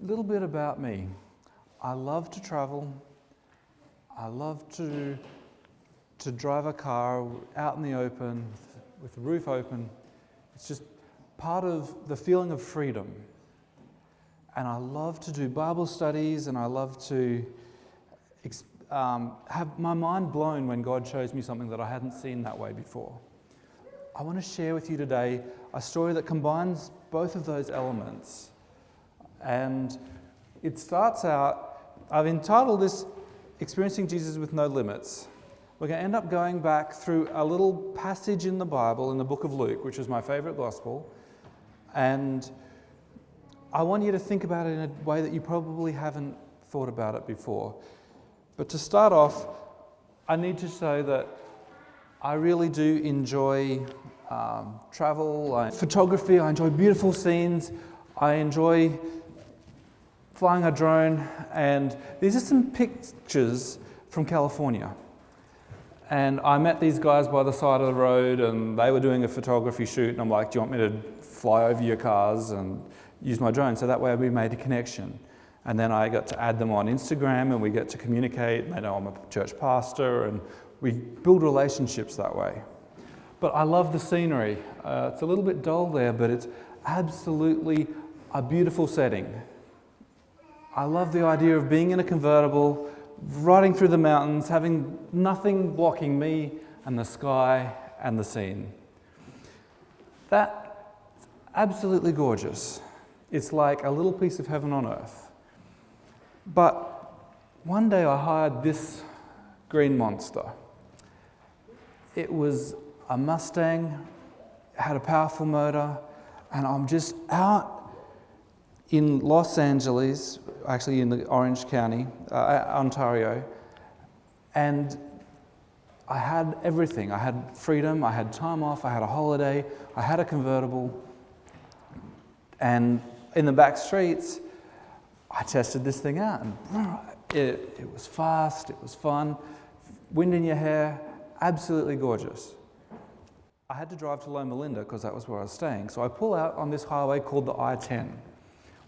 little bit about me. I love to travel. I love to drive a car out in the open with the roof open. It's just part of the feeling of freedom. And I love to do Bible studies, and I love to have my mind blown when God shows me something that I hadn't seen that way before. I want to share with you today a story that combines both of those elements. And it starts out, I've entitled this Experiencing Jesus with No Limits. We're going to end up going back through a little passage in the Bible, in the book of Luke, which is my favorite gospel. And I want you to think about it in a way that you probably haven't thought about it before. But to start off, I need to say that I really do enjoy travel, photography. I enjoy beautiful scenes. I enjoy flying a drone. And these are some pictures from California. And I met these guys by the side of the road, and they were doing a photography shoot. And I'm like, do you want me to fly over your cars and use my drone? So that way we made a connection. And then I got to add them on Instagram, and we get to communicate. They know I'm a church pastor, and we build relationships that way. But I love the scenery. It's a little bit dull there, but it's absolutely a beautiful setting. I love the idea of being in a convertible, riding through the mountains, having nothing blocking me and the sky and the scene. That's absolutely gorgeous. It's like a little piece of heaven on earth. But one day I hired this green monster. It was a Mustang, had a powerful motor, and I'm just out in Los Angeles, actually in the Orange County, Ontario, and I had everything. I had freedom, I had time off, I had a holiday, I had a convertible, and in the back streets, I tested this thing out, and it was fast, it was fun, wind in your hair, absolutely gorgeous. I had to drive to Loma Linda because that was where I was staying, so I pull out on this highway called the I-10,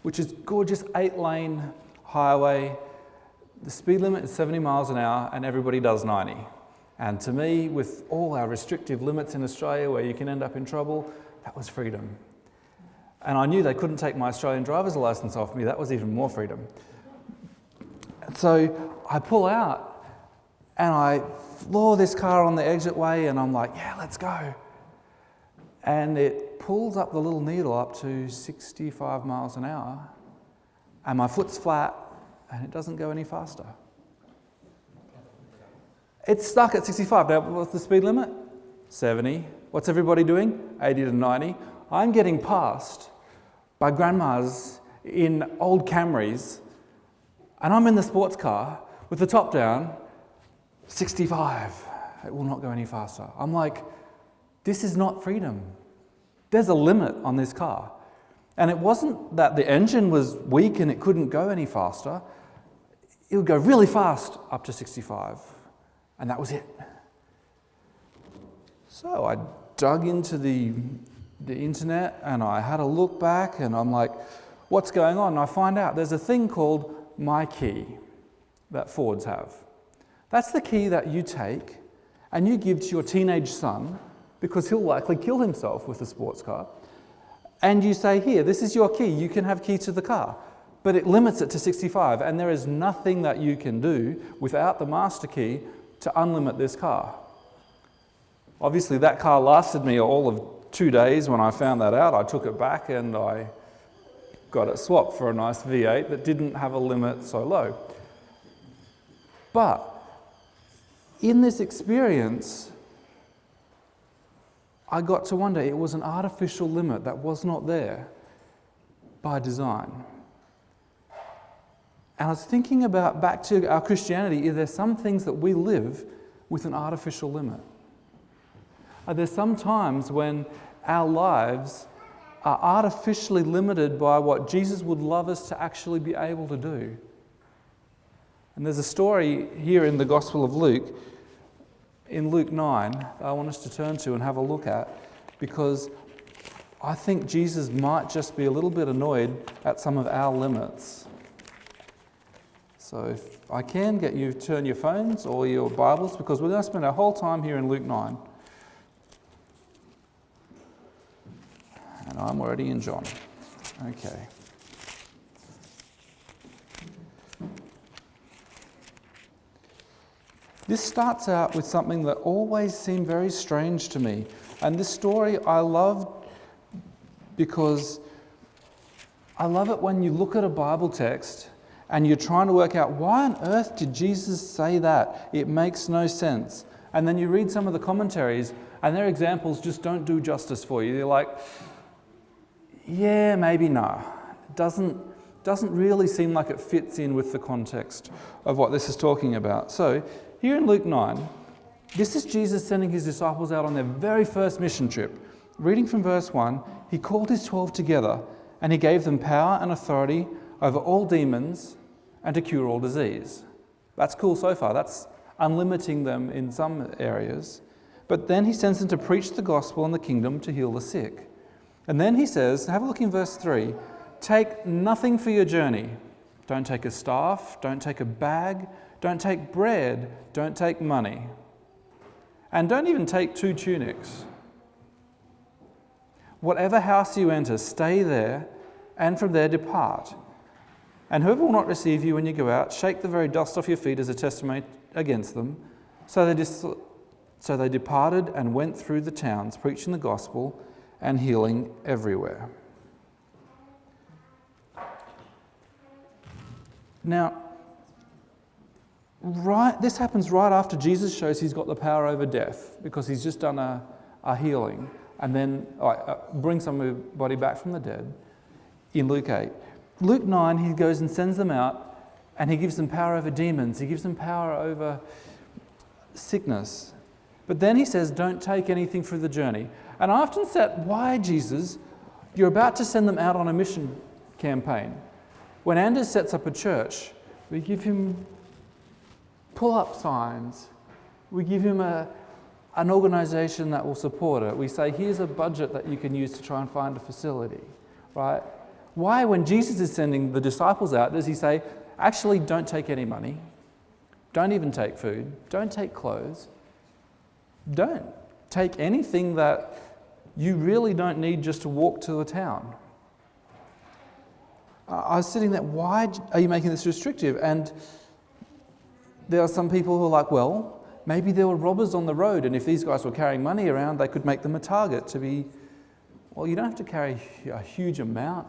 which is gorgeous 8-lane highway. The speed limit is 70 miles an hour, and everybody does 90. And to me, with all our restrictive limits in Australia where you can end up in trouble, that was freedom. And I knew they couldn't take my Australian driver's license off me. That was even more freedom. And so I pull out and I floor this car on the exitway, and I'm like, yeah, let's go. And it pulls up the little needle up to 65 miles an hour, and my foot's flat and it doesn't go any faster. It's stuck at 65. Now, what's the speed limit? 70. What's everybody doing? 80 to 90. I'm getting passed by grandmas in old Camrys, and I'm in the sports car with the top down, 65. It will not go any faster. I'm like, this is not freedom. There's a limit on this car. And it wasn't that the engine was weak and it couldn't go any faster. It would go really fast up to 65. And that was it. So I dug into the internet, and I had a look back, and I'm like, what's going on? And I find out there's a thing called My Key that Fords have. That's the key that you take and you give to your teenage son, because he'll likely kill himself with a sports car. And you say, here, this is your key. You can have key to the car. But it limits it to 65, and there is nothing that you can do without the master key to unlimit this car. Obviously, that car lasted me all of 2 days. When I found that out, I took it back and I got it swapped for a nice V8 that didn't have a limit so low. But in this experience, I got to wonder, it was an artificial limit that was not there by design. And I was thinking about, back to our Christianity, are there some things that we live with an artificial limit? Are there some times when our lives are artificially limited by what Jesus would love us to actually be able to do? And there's a story here in the Gospel of Luke, in Luke 9, that I want us to turn to and have a look at, because I think Jesus might just be a little bit annoyed at some of our limits. So if I can get you to turn your phones or your Bibles, because we're going to spend our whole time here in Luke 9. And I'm already in John. Okay. This starts out with something that always seemed very strange to me. And this story I love because I love it when you look at a Bible text and you're trying to work out, why on earth did Jesus say that? It makes no sense. And then you read some of the commentaries and their examples just don't do justice for you. They're like, yeah, maybe no. It doesn't really seem like it fits in with the context of what this is talking about. So here in Luke 9, this is Jesus sending his disciples out on their very first mission trip. Reading from verse 1, he called his 12 together and he gave them power and authority over all demons and to cure all disease. That's cool so far. That's unlimiting them in some areas. But then he sends them to preach the gospel and the kingdom, to heal the sick. And then he says, have a look in verse 3, take nothing for your journey. Don't take a staff, don't take a bag, don't take bread, don't take money. And don't even take 2 tunics. Whatever house you enter, stay there, and from there depart. And whoever will not receive you when you go out, shake the very dust off your feet as a testimony against them. So they departed and went through the towns, preaching the gospel and healing everywhere. Now, this happens right after Jesus shows he's got the power over death, because he's just done a healing and then bring somebody back from the dead in Luke 8. Luke 9, he goes and sends them out and he gives them power over demons. He gives them power over sickness. But then he says, don't take anything for the journey. And I often said, why, Jesus? You're about to send them out on a mission campaign. When Anders sets up a church, we give him pull-up signs. We give him an organisation that will support it. We say, here's a budget that you can use to try and find a facility, right? Why, when Jesus is sending the disciples out, does he say, actually, don't take any money, don't even take food, don't take clothes, don't take anything that you really don't need just to walk to the town? I was sitting there, why are you making this restrictive? And there are some people who are like, well, maybe there were robbers on the road, and if these guys were carrying money around, they could make them a target to be... Well, you don't have to carry a huge amount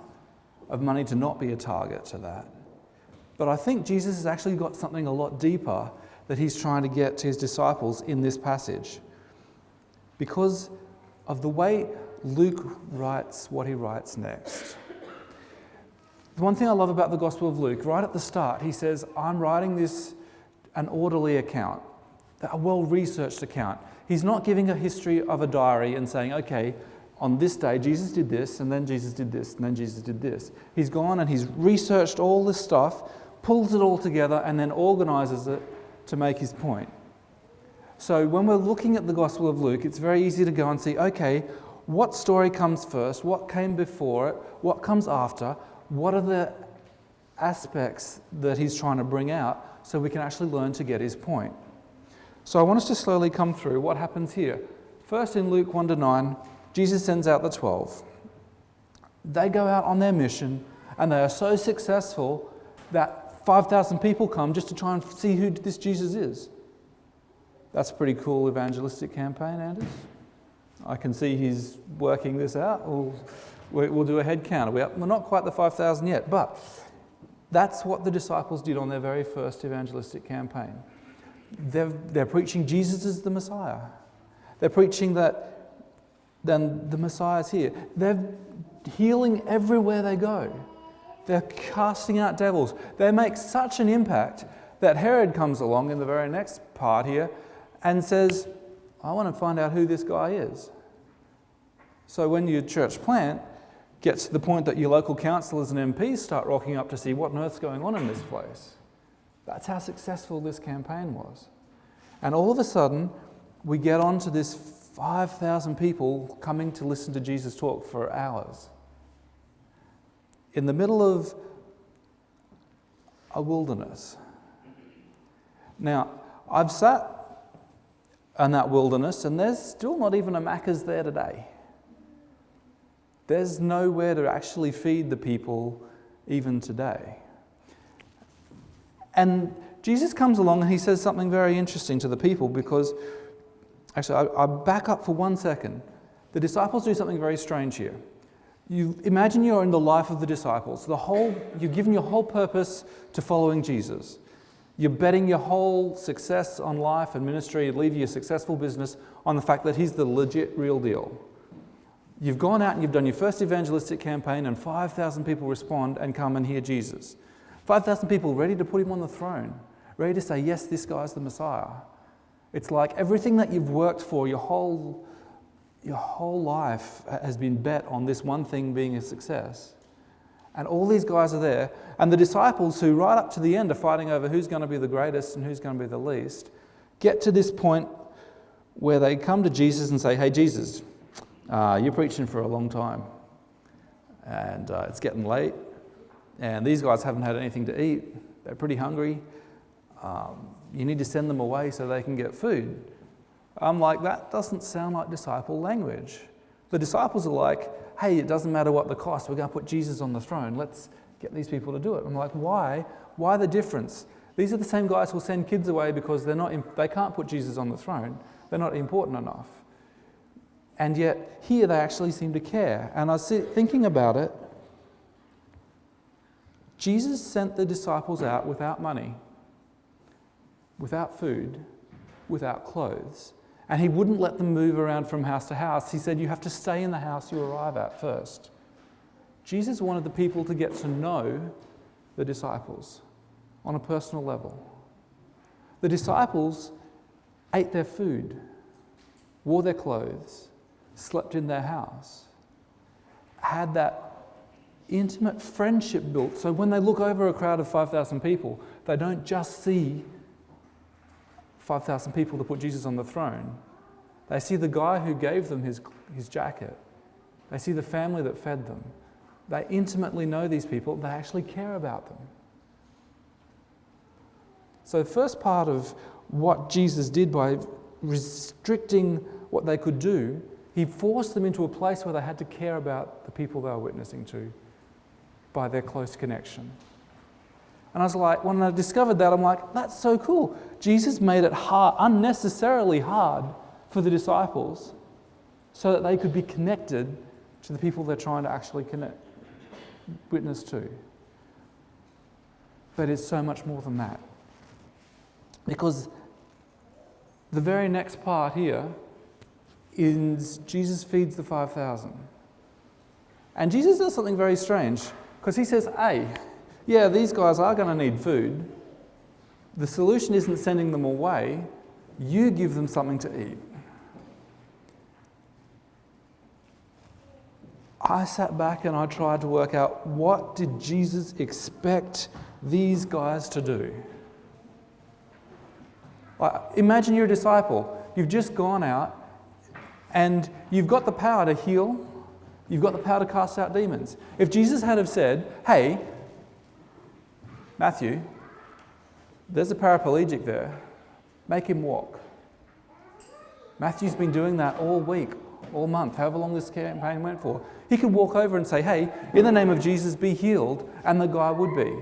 of money to not be a target to that. But I think Jesus has actually got something a lot deeper that he's trying to get to his disciples in this passage, because of the way Luke writes what he writes next. The one thing I love about the Gospel of Luke, right at the start, he says, I'm writing this an orderly account, a well-researched account. He's not giving a history of a diary and saying, okay, on this day Jesus did this, and then Jesus did this, and then Jesus did this. He's gone and he's researched all this stuff, pulls it all together, and then organises it to make his point. So when we're looking at the Gospel of Luke, it's very easy to go and see, okay, what story comes first? What came before it? What comes after? What are the aspects that he's trying to bring out so we can actually learn to get his point? So I want us to slowly come through what happens here. First, in Luke 1-9, Jesus sends out the 12. They go out on their mission and they are so successful that 5,000 people come just to try and see who this Jesus is. That's a pretty cool evangelistic campaign, Anders. I can see he's working this out. We'll do a head count. We're not quite the 5,000 yet, but that's what the disciples did on their very first evangelistic campaign. They're preaching Jesus is the Messiah. They're preaching that then the Messiah's here. They're healing everywhere they go. They're casting out devils. They make such an impact that Herod comes along in the very next part here and says, I want to find out who this guy is. So when your church plant gets to the point that your local councillors and MPs start rocking up to see what on earth's going on in this place, that's how successful this campaign was. And all of a sudden, we get on to this 5,000 people coming to listen to Jesus talk for hours. In the middle of a wilderness. Now, I've sat in that wilderness and there's still not even a Macca's there today. There's nowhere to actually feed the people even today. And Jesus comes along and he says something very interesting to the people because, actually, I'll back up for 1 second. The disciples do something very strange here. You imagine you're in the life of the disciples. You've given your whole purpose to following Jesus. You're betting your whole success on life and ministry, leave your successful business on the fact that he's the legit real deal. You've gone out and you've done your first evangelistic campaign and 5,000 people respond and come and hear Jesus. 5,000 people ready to put him on the throne, ready to say, yes, this guy's the Messiah. It's like everything that you've worked for your whole life has been bet on this one thing being a success. And all these guys are there. And the disciples, who right up to the end are fighting over who's going to be the greatest and who's going to be the least, get to this point where they come to Jesus and say, hey, Jesus, you're preaching for a long time. And it's getting late. And these guys haven't had anything to eat. They're pretty hungry. You need to send them away so they can get food. I'm like, that doesn't sound like disciple language. The disciples are like, hey, it doesn't matter what the cost. We're going to put Jesus on the throne. Let's get these people to do it. I'm like, why? Why the difference? These are the same guys who'll send kids away because they can't put Jesus on the throne. They're not important enough. And yet here they actually seem to care. And I was thinking about it. Jesus sent the disciples out without money, without food, without clothes. And he wouldn't let them move around from house to house. He said, you have to stay in the house you arrive at first. Jesus wanted the people to get to know the disciples on a personal level. The disciples ate their food, wore their clothes, slept in their house, had that intimate friendship built. So when they look over a crowd of 5,000 people, they don't just see 5,000 people to put Jesus on the throne. They see the guy who gave them his jacket. They see the family that fed them. They intimately know these people. They actually care about them. So the first part of what Jesus did by restricting what they could do, he forced them into a place where they had to care about the people they were witnessing to by their close connection. And I was like, when I discovered that, I'm like, that's so cool. Jesus made it hard, unnecessarily hard for the disciples so that they could be connected to the people they're trying to actually witness to. But it's so much more than that. Because the very next part here is Jesus feeds the 5,000. And Jesus does something very strange, because he says, hey, yeah, these guys are going to need food. The solution isn't sending them away. You give them something to eat. I sat back and I tried to work out, what did Jesus expect these guys to do? Imagine you're a disciple. You've just gone out and you've got the power to heal. You've got the power to cast out demons. If Jesus had have said, hey, Matthew, there's a paraplegic there. Make him walk. Matthew's been doing that all week, all month, however long this campaign went for. He could walk over and say, hey, in the name of Jesus, be healed, and the guy would be.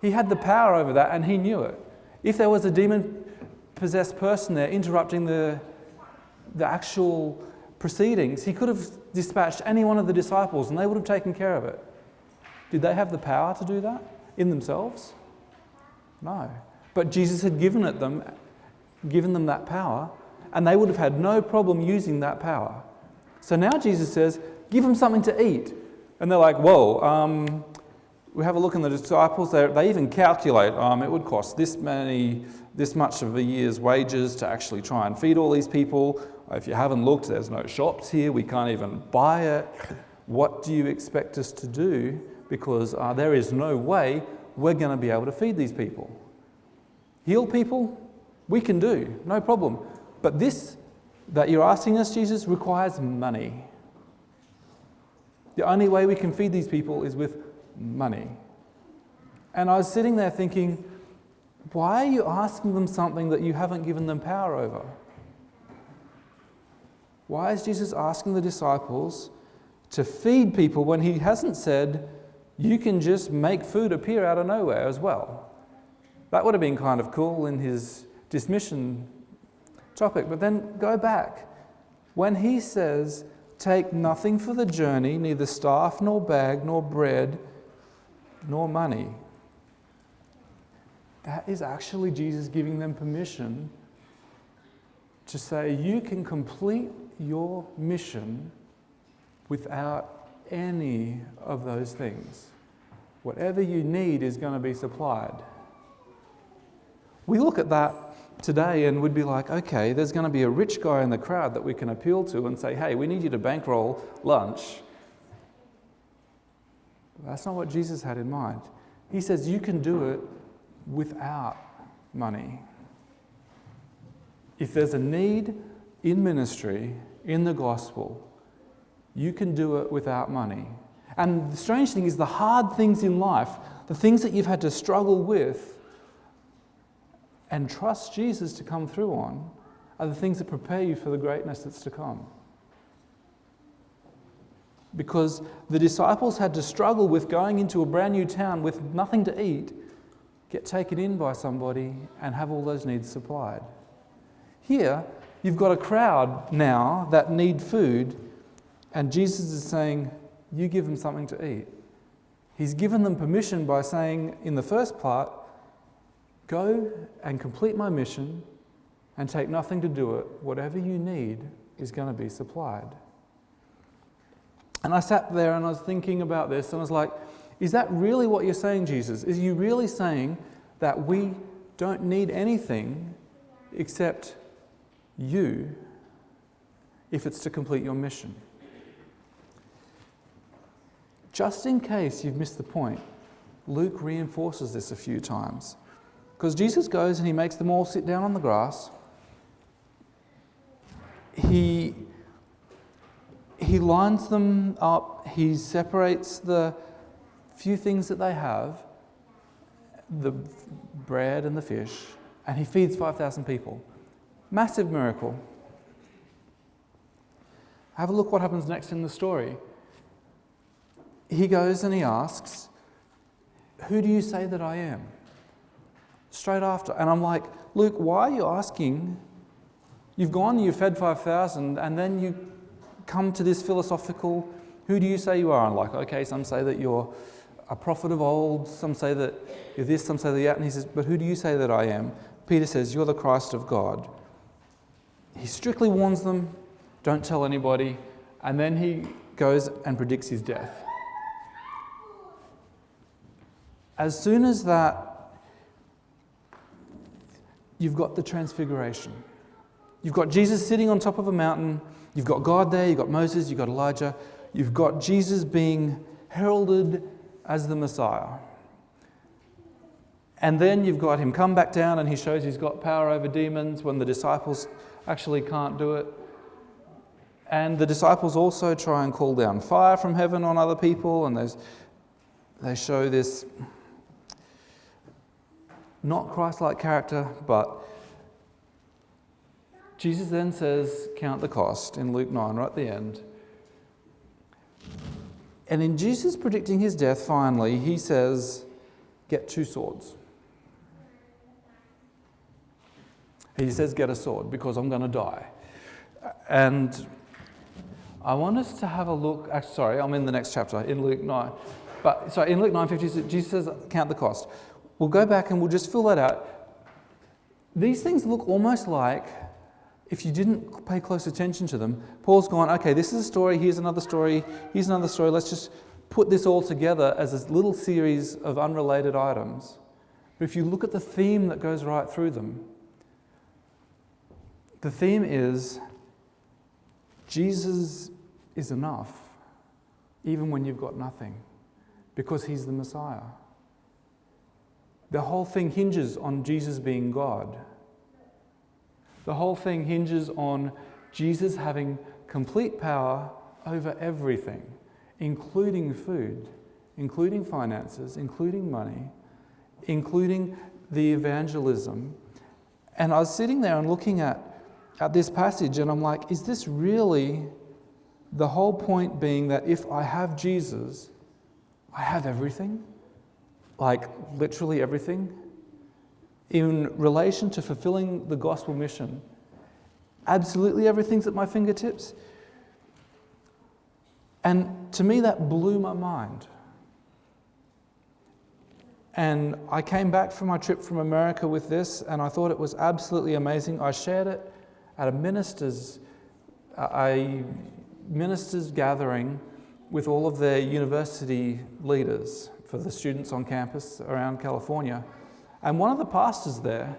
He had the power over that, and he knew it. If there was a demon-possessed person there interrupting the actual proceedings, he could have dispatched any one of the disciples, and they would have taken care of it. Did they have the power to do that in themselves? No. But Jesus had given them that power, and they would have had no problem using that power. So now Jesus says, give them something to eat. And they're like, whoa, we have a look in the disciples. They even calculate it would cost this much of a year's wages to actually try and feed all these people. If you haven't looked, there's no shops here. We can't even buy it. What do you expect us to do? Because there is no way we're going to be able to feed these people. Heal people? We can do, no problem. But this that you're asking us, Jesus, requires money. The only way we can feed these people is with money. And I was sitting there thinking, why are you asking them something that you haven't given them power over? Why is Jesus asking the disciples to feed people when he hasn't said, you can just make food appear out of nowhere as well? That would have been kind of cool in his dismission topic. But then go back. When he says, take nothing for the journey, neither staff, nor bag, nor bread, nor money, that is actually Jesus giving them permission to say, you can complete your mission without any of those things. Whatever you need is going to be supplied. We look at that today and we'd be like, okay, there's going to be a rich guy in the crowd that we can appeal to and say, hey, we need you to bankroll lunch. But that's not what Jesus had in mind. He says you can do it without money. If there's a need in ministry, in the gospel, you can do it without money. And the strange thing is the hard things in life, the things that you've had to struggle with and trust Jesus to come through on, are the things that prepare you for the greatness that's to come. Because the disciples had to struggle with going into a brand new town with nothing to eat, get taken in by somebody and have all those needs supplied. Here, you've got a crowd now that need food, and Jesus is saying, you give them something to eat. He's given them permission by saying, in the first part, go and complete my mission and take nothing to do it. Whatever you need is going to be supplied. And I sat there and I was thinking about this and I was like, is that really what you're saying, Jesus? Is you really saying that we don't need anything except you if it's to complete your mission? Just in case you've missed the point, Luke reinforces this a few times. Because Jesus goes and he makes them all sit down on the grass. He lines them up. He separates the few things that they have, the bread and the fish, and he feeds 5,000 people. Massive miracle. Have a look what happens next in the story. He goes and he asks, who do you say that I am? Straight after. And I'm like, Luke, why are you asking? You've gone, you've fed 5,000, and then you come to this philosophical, who do you say you are? And like, okay, some say that you're a prophet of old, some say that you're this, some say that you're that. And he says, but who do you say that I am? Peter says, you're the Christ of God. He strictly warns them, don't tell anybody, and then he goes and predicts his death. As soon as that, you've got the transfiguration. You've got Jesus sitting on top of a mountain. You've got God there. You've got Moses. You've got Elijah. You've got Jesus being heralded as the Messiah. And then you've got him come back down and he shows he's got power over demons when the disciples actually can't do it. And the disciples also try and call down fire from heaven on other people, and they show this not Christ-like character, but Jesus then says, count the cost in Luke 9, right at the end. And in Jesus predicting his death, finally, he says, get 2 swords. He says, get a sword, because I'm going to die. And I want us to have a look, actually, sorry, I'm in the next chapter, in Luke 9. But, sorry, in Luke 9:50, Jesus says, count the cost. We'll go back and we'll just fill that out. These things look almost like, if you didn't pay close attention to them, Paul's gone, okay, this is a story, here's another story, let's just put this all together as a little series of unrelated items. But if you look at the theme that goes right through them, the theme is, Jesus is enough, even when you've got nothing, because he's the Messiah. The whole thing hinges on Jesus being God. The whole thing hinges on Jesus having complete power over everything, including food, including finances, including money, including the evangelism. And I was sitting there and looking at this passage, and I'm like, is this really the whole point, being that if I have Jesus, I have everything? Like literally everything? In relation to fulfilling the gospel mission, absolutely everything's at my fingertips. And to me, that blew my mind. And I came back from my trip from America with this, and I thought it was absolutely amazing. I shared it at a minister's gathering with all of their university leaders for the students on campus around California. And one of the pastors there,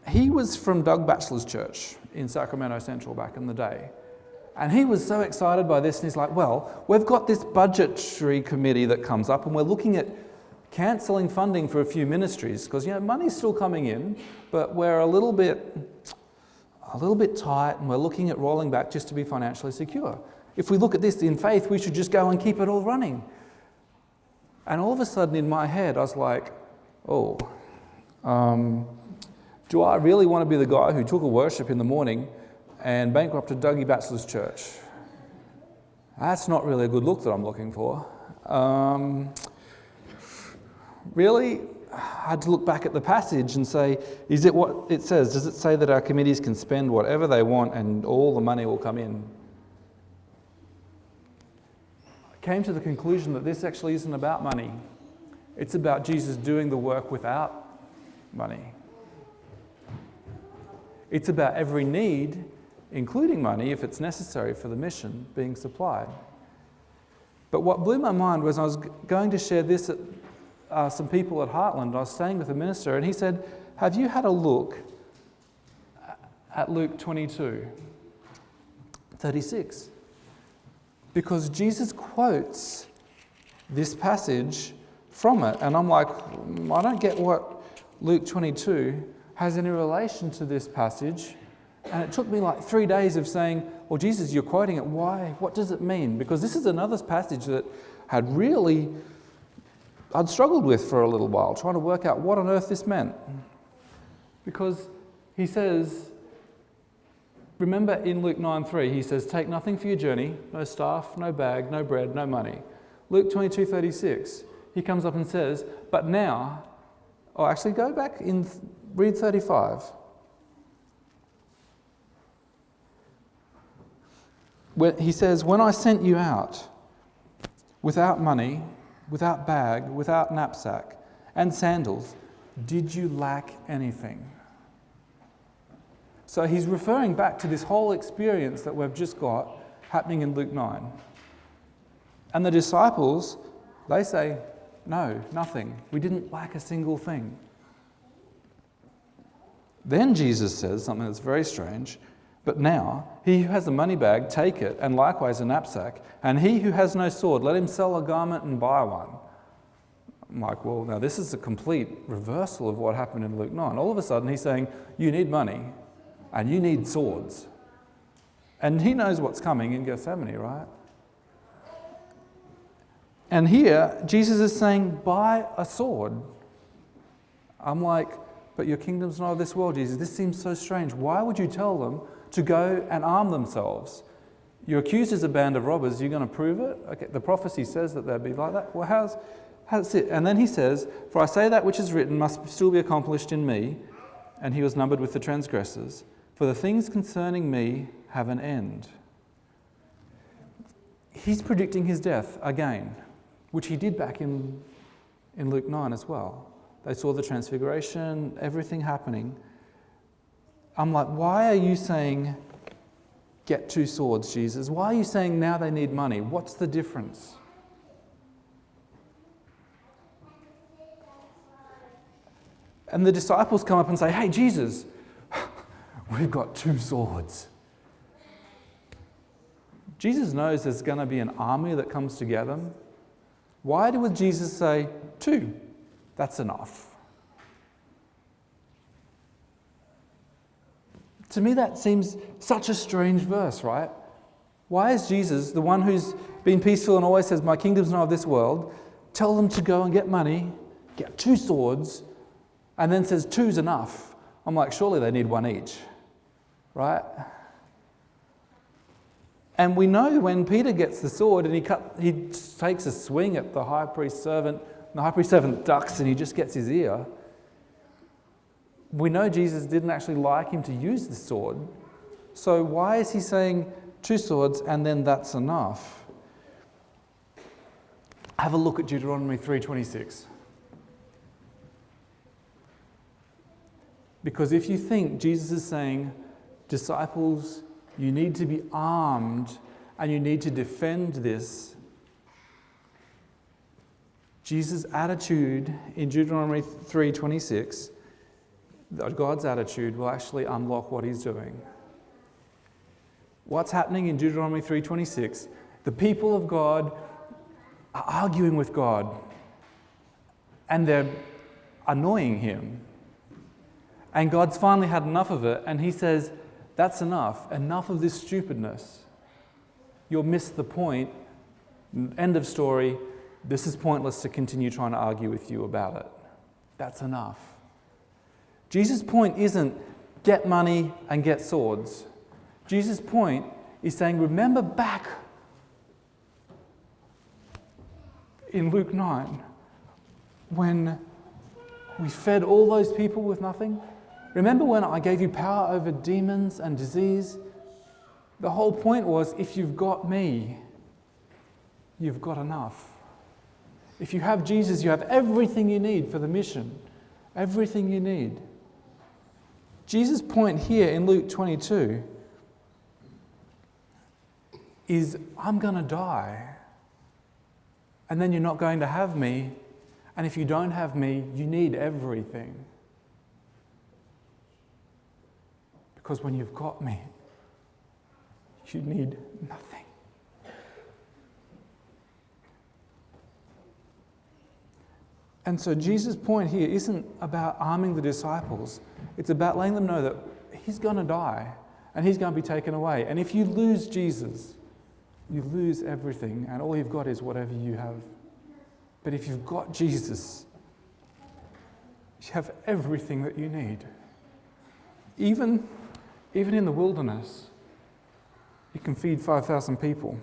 he was from Doug Batchelor's church in Sacramento Central back in the day. And he was so excited by this, and he's like, well, we've got this budgetary committee that comes up, and we're looking at cancelling funding for a few ministries, because money's still coming in, but we're a little bit tight, and we're looking at rolling back just to be financially secure. If we look at this in faith, we should just go and keep it all running. And all of a sudden in my head, I was like, do I really want to be the guy who took a worship in the morning and bankrupted Dougie Batchelor's church? That's not really a good look that I'm looking for. Really, I had to look back at the passage and say, is it what it says? Does it say that our committees can spend whatever they want and all the money will come in? I came to the conclusion that this actually isn't about money. It's about Jesus doing the work without money. It's about every need, including money, if it's necessary for the mission, being supplied. But what blew my mind was I was going to share this at some people at Heartland. I was staying with a minister, and he said, have you had a look at Luke 22:36? Because Jesus quotes this passage from it, and I'm like, I don't get what Luke 22 has any relation to this passage. And it took me like 3 days of saying, well, Jesus, you're quoting it. Why? What does it mean? Because this is another passage that I'd struggled with for a little while, trying to work out what on earth this meant. Because he says, remember in Luke 9:3, he says, take nothing for your journey, no staff, no bag, no bread, no money. Luke 22:36, he comes up and says, but now, go back and read 35. He says, when I sent you out without money, without bag, without knapsack, and sandals, did you lack anything? So he's referring back to this whole experience that we've just got happening in Luke 9. And the disciples, they say, no, nothing. We didn't lack a single thing. Then Jesus says something that's very strange. But now, he who has a money bag, take it, and likewise a knapsack. And he who has no sword, let him sell a garment and buy one. I'm like, well, now this is a complete reversal of what happened in Luke 9. All of a sudden, he's saying, you need money, and you need swords. And he knows what's coming in Gethsemane, right? And here, Jesus is saying, buy a sword. I'm like, but your kingdom's not of this world, Jesus. This seems so strange. Why would you tell them to go and arm themselves? You're accused as a band of robbers. You're going to prove it? Okay, the prophecy says that they'd be like that. Well, how's it? And then he says, for I say that which is written must still be accomplished in me. And he was numbered with the transgressors. For the things concerning me have an end. He's predicting his death again, which he did back in Luke 9 as well. They saw the transfiguration, everything happening. I'm like, why are you saying, get 2 swords, Jesus? Why are you saying now they need money? What's the difference? And the disciples come up and say, hey, Jesus, we've got 2 swords. Jesus knows there's going to be an army that comes to get them. Why would Jesus say, 2? That's enough. To me, that seems such a strange verse, right? Why is Jesus, the one who's been peaceful and always says, my kingdom's not of this world, tell them to go and get money, get 2 swords, and then says 2's enough? I'm like, surely they need 1 each, right? And we know when Peter gets the sword and he takes a swing at the high priest's servant, and the high priest's servant ducks and he just gets his ear. We know Jesus didn't actually like him to use the sword. So why is he saying 2 swords and then that's enough? Have a look at Deuteronomy 3:26. Because if you think Jesus is saying, disciples, you need to be armed and you need to defend this, Jesus' attitude in Deuteronomy 3:26, God's attitude, will actually unlock what he's doing. What's happening in Deuteronomy 3:26? The people of God are arguing with God and they're annoying him. And God's finally had enough of it and he says, that's enough. Enough of this stupidness. You'll miss the point. End of story. This is pointless to continue trying to argue with you about it. That's enough. Jesus' point isn't get money and get swords. Jesus' point is saying, remember back in Luke 9 when we fed all those people with nothing? Remember when I gave you power over demons and disease? The whole point was, if you've got me, you've got enough. If you have Jesus, you have everything you need for the mission. Everything you need. Jesus' point here in Luke 22 is, I'm going to die. And then you're not going to have me. And if you don't have me, you need everything. Because when you've got me, you need nothing. And so Jesus' point here isn't about arming the disciples. It's about letting them know that he's going to die and he's going to be taken away. And if you lose Jesus, you lose everything and all you've got is whatever you have. But if you've got Jesus, you have everything that you need. Even in the wilderness, you can feed 5,000 people.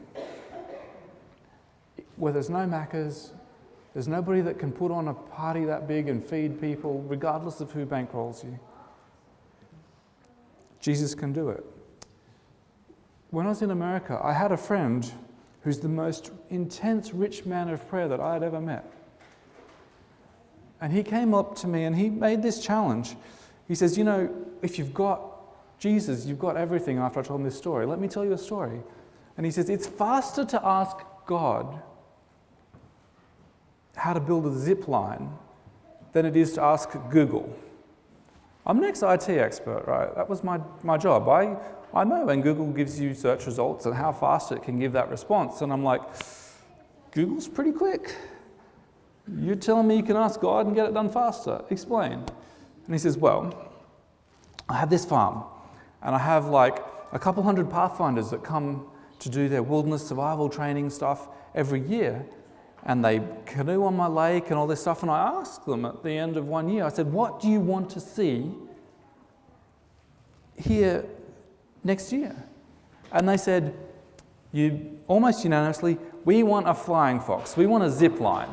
Where there's no Maccas, there's nobody that can put on a party that big and feed people, regardless of who bankrolls you. Jesus can do it. When I was in America, I had a friend who's the most intense, rich man of prayer that I had ever met. And he came up to me and he made this challenge. He says, you know, if you've got Jesus, you've got everything after I told him this story. Let me tell you a story. And he says, it's faster to ask God how to build a zip line than it is to ask Google. I'm an ex-IT expert, right? That was my job. I know when Google gives you search results and how fast it can give that response. And I'm like, Google's pretty quick. You're telling me you can ask God and get it done faster. Explain. And he says, well, I have this farm and I have like a couple hundred pathfinders that come to do their wilderness survival training stuff every year. And they canoe on my lake and all this stuff. And I asked them at the end of one year, I said, what do you want to see here next year? And they said, almost unanimously, we want a flying fox. We want a zip line.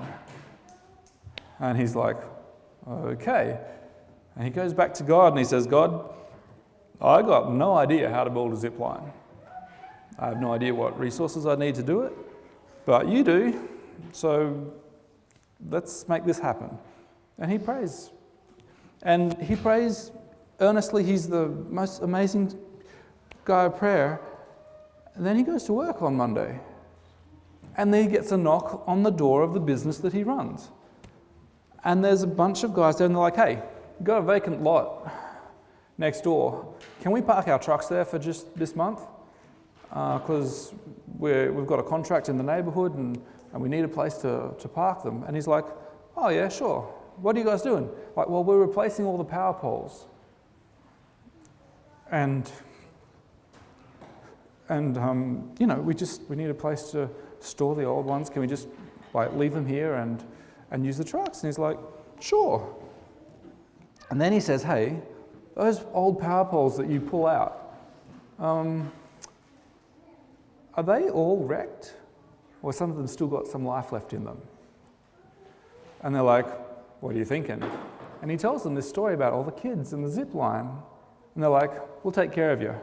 And he's like, okay. And he goes back to God and he says, God, I got no idea how to build a zip line. I have no idea what resources I need to do it, but you do. So let's make this happen. And he prays. And he prays earnestly. He's the most amazing guy of prayer. And then he goes to work on Monday. And then he gets a knock on the door of the business that he runs. And there's a bunch of guys there and they're like, hey, we've got a vacant lot next door. Can we park our trucks there for just this month? Because we've got a contract in the neighborhood and we need a place to park them. And he's like, oh yeah, sure. What are you guys doing? Like, well, we're replacing all the power poles. And we need a place to store the old ones. Can we just leave them here and use the trucks? And he's like, sure. And then he says, hey, those old power poles that you pull out, are they all wrecked? Or some of them still got some life left in them? And they're like, what are you thinking? And he tells them this story about all the kids and the zip line. And they're like, we'll take care of you.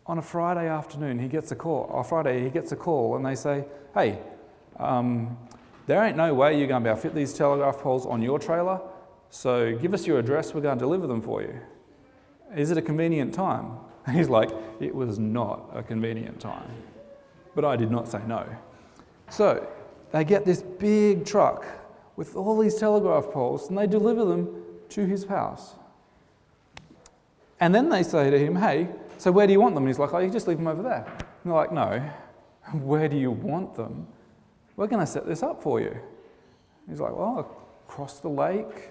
On a Friday afternoon, he gets a call, and they say, hey, there ain't no way you're going to be able to fit these telegraph poles on your trailer, so give us your address, we're going to deliver them for you. Is it a convenient time? And he's like, it was not a convenient time. But I did not say no. So they get this big truck with all these telegraph poles, and they deliver them to his house. And then they say to him, hey, so where do you want them? And he's like, oh, you just leave them over there. And they're like, no, where do you want them? We're going to set this up for you. He's like, well, across the lake,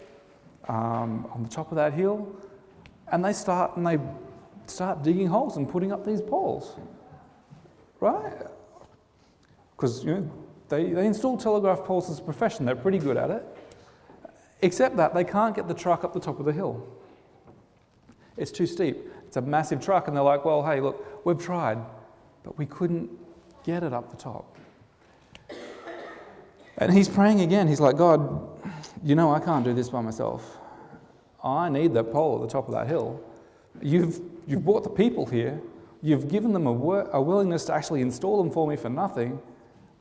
on the top of that hill. And they start digging holes and putting up these poles, right? Because they install telegraph poles as a profession. They're pretty good at it. Except that they can't get the truck up the top of the hill. It's too steep. It's a massive truck, and they're like, well, hey, look, we've tried, but we couldn't get it up the top. And he's praying again. He's like, God, I can't do this by myself. I need that pole at the top of that hill. You've brought the people here. You've given them a willingness to actually install them for me for nothing.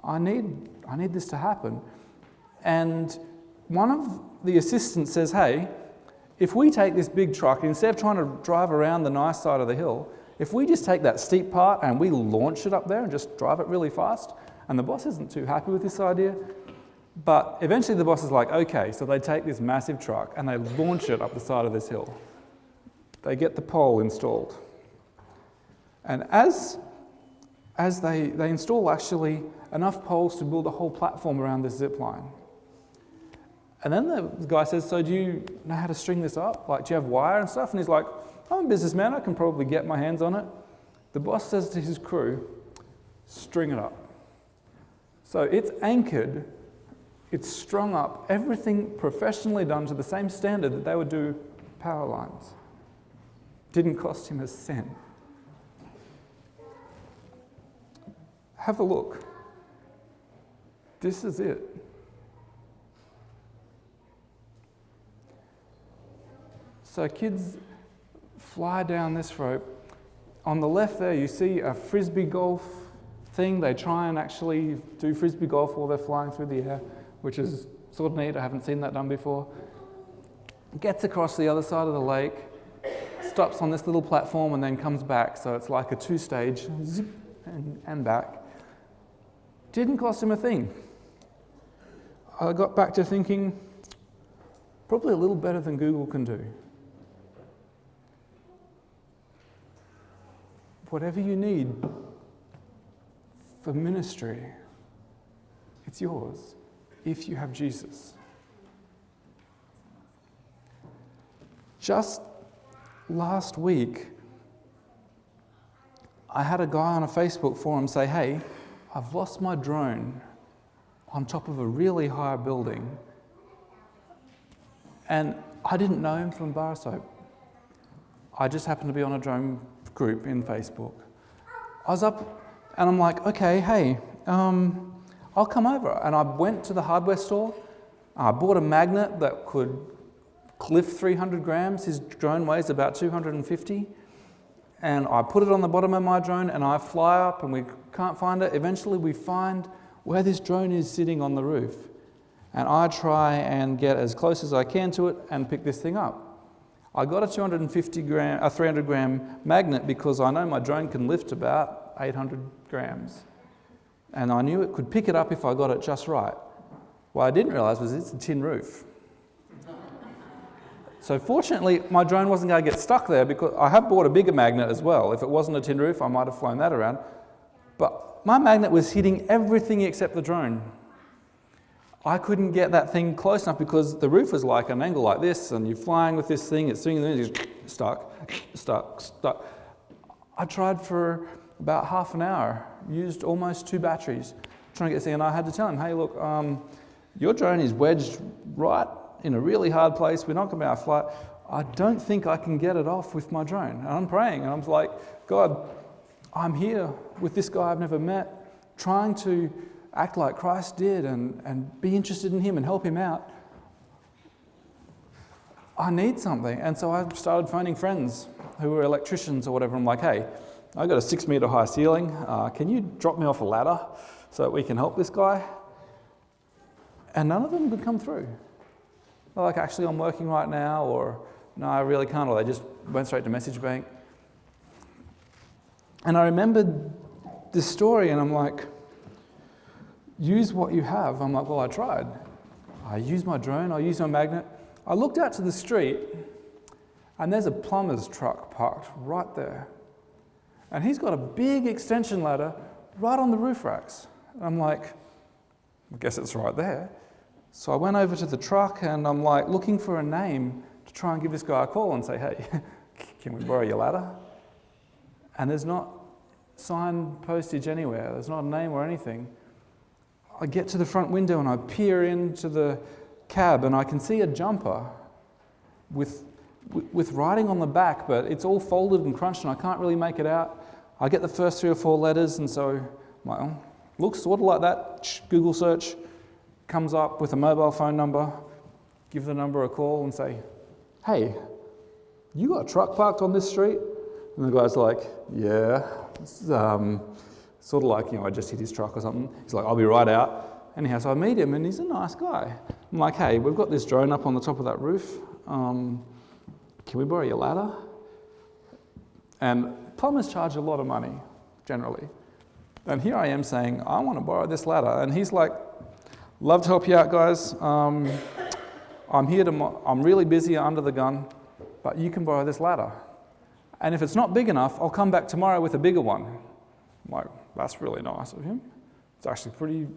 I need this to happen. And one of the assistants says, hey, if we take this big truck, instead of trying to drive around the nice side of the hill, if we just take that steep part and we launch it up there and just drive it really fast, and the boss isn't too happy with this idea, but eventually the boss is like, okay, so they take this massive truck and they launch it up the side of this hill. They get the pole installed. And as they install actually enough poles to build a whole platform around this zip line. And then the guy says, so do you know how to string this up? Do you have wire and stuff? And he's like, I'm a businessman, I can probably get my hands on it. The boss says to his crew, string it up. So it's anchored, it's strung up, everything professionally done to the same standard that they would do power lines. Didn't cost him a cent. Have a look. This is it. So kids fly down this rope. On the left there, you see a frisbee golf thing. They try and actually do frisbee golf while they're flying through the air, which is sort of neat. I haven't seen that done before. Gets across the other side of the lake, stops on this little platform, and then comes back. So it's like a two-stage, zip, and back. Didn't cost him a thing. I got back to thinking, probably a little better than Google can do. Whatever you need for ministry, it's yours if you have Jesus. Just last week, I had a guy on a Facebook forum say, hey, I've lost my drone on top of a really high building, and I didn't know him from bar soap. I just happened to be on a drone group in Facebook. I was up and I'm like, okay, hey, I'll come over. And I went to the hardware store. I bought a magnet that could lift 300 grams. His drone weighs about 250. And I put it on the bottom of my drone and I fly up and we can't find it. Eventually we find where this drone is sitting on the roof. And I try and get as close as I can to it and pick this thing up. I got a 300 gram magnet because I know my drone can lift about 800 grams. And I knew it could pick it up if I got it just right. What I didn't realise was it's a tin roof. So fortunately, my drone wasn't going to get stuck there because I have bought a bigger magnet as well. If it wasn't a tin roof, I might have flown that around. But my magnet was hitting everything except the drone. I couldn't get that thing close enough because the roof was like an angle like this, and you're flying with this thing, it's swinging, stuck. I tried for about half an hour, used almost 2 batteries, trying to get this thing, and I had to tell him, hey, look, your drone is wedged right in a really hard place. We're not going to be able to fly it. I don't think I can get it off with my drone. And I'm praying, and I'm like, God, I'm here with this guy I've never met, trying to act like Christ did and be interested in him and help him out. I need something. And so I started phoning friends who were electricians or whatever. I'm like, hey, I've got a 6-metre high ceiling. Can you drop me off a ladder so that we can help this guy? And none of them could come through. They're like, actually, I'm working right now, or no, I really can't, or they just went straight to message bank. And I remembered this story, and I'm like, use what you have. I'm like, well, I tried. I used my drone, I used my magnet. I looked out to the street, and there's a plumber's truck parked right there. And he's got a big extension ladder right on the roof racks. And I'm like, I guess it's right there. So I went over to the truck, and I'm like looking for a name to try and give this guy a call and say, hey, can we borrow your ladder? And there's not sign postage anywhere. There's not a name or anything. I get to the front window and I peer into the cab, and I can see a jumper with writing on the back, but it's all folded and crunched and I can't really make it out. I get the first 3 or 4 letters, and so I'm like, oh, looks sort of like that. Google search comes up with a mobile phone number. Give the number a call and say, hey, you got a truck parked on this street? And the guy's like, yeah. It's, sort of like, I just hit his truck or something. He's like, I'll be right out. Anyhow, so I meet him, and he's a nice guy. I'm like, hey, we've got this drone up on the top of that roof. Can we borrow your ladder? And plumbers charge a lot of money, generally. And here I am saying, I want to borrow this ladder. And he's like, love to help you out, guys. I'm really busy under the gun, but you can borrow this ladder. And if it's not big enough, I'll come back tomorrow with a bigger one. I'm like, that's really nice of him. It's actually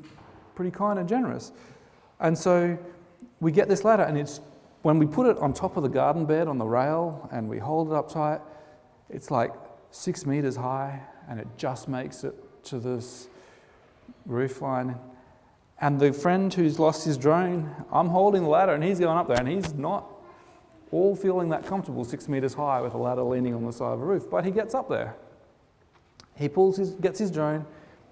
pretty kind and generous. And so we get this ladder, and it's when we put it on top of the garden bed on the rail and we hold it up tight, it's like 6 meters high, and it just makes it to this roof line. And the friend who's lost his drone, I'm holding the ladder, and he's going up there, and he's not all feeling that comfortable 6 meters high with a ladder leaning on the side of a roof, but he gets up there. He gets his drone,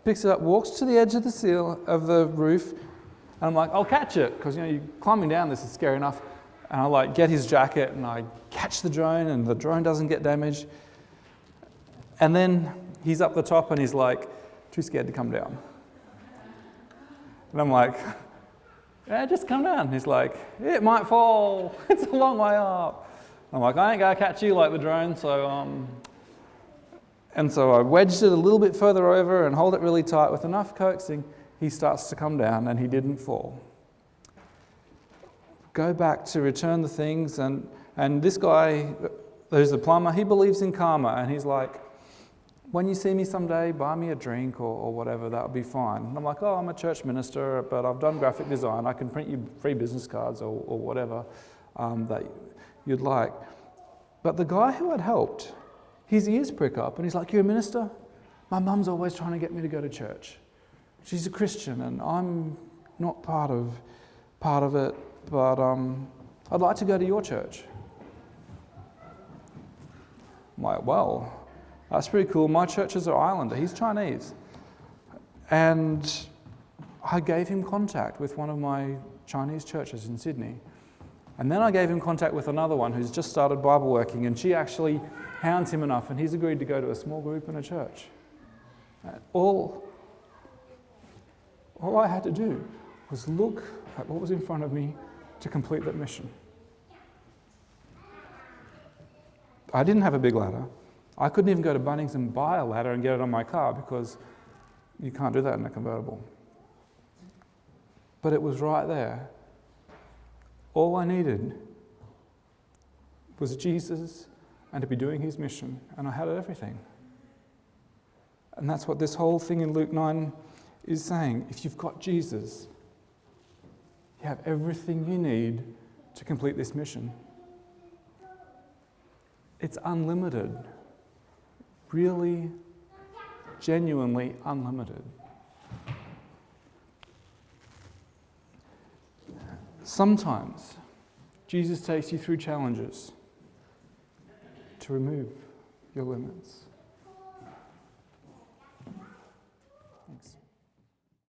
picks it up, walks to the edge of the roof, and I'm like, I'll catch it, because you climbing down this is scary enough. And I get his jacket, and I catch the drone, and the drone doesn't get damaged. And then he's up the top, and he's like, too scared to come down. And I'm like, yeah, just come down. He's like, it might fall. It's a long way up. I'm like, I ain't gonna catch you like the drone, so And so I wedged it a little bit further over and hold it really tight. With enough coaxing, he starts to come down, and he didn't fall. Go back to return the things, and this guy, who's the plumber, he believes in karma, and he's like, when you see me someday, buy me a drink or whatever, that'll be fine. And I'm like, oh, I'm a church minister, but I've done graphic design. I can print you free business cards or whatever that you'd like. But the guy who had helped, his ears prick up, and he's like, you're a minister? My mum's always trying to get me to go to church. She's a Christian, and I'm not part of it, but I'd like to go to your church. I'm like, well, that's pretty cool. My church is an islander. He's Chinese. And I gave him contact with one of my Chinese churches in Sydney. And then I gave him contact with another one who's just started Bible working, and she actually hounds him enough, and he's agreed to go to a small group in a church. All I had to do was look at what was in front of me to complete that mission. I didn't have a big ladder. I couldn't even go to Bunnings and buy a ladder and get it on my car, because you can't do that in a convertible. But it was right there. All I needed was Jesus and to be doing his mission, and I had everything. And that's what this whole thing in Luke 9 is saying. If you've got Jesus, you have everything you need to complete this mission. It's unlimited. Really, genuinely unlimited. Sometimes Jesus takes you through challenges to remove your limits.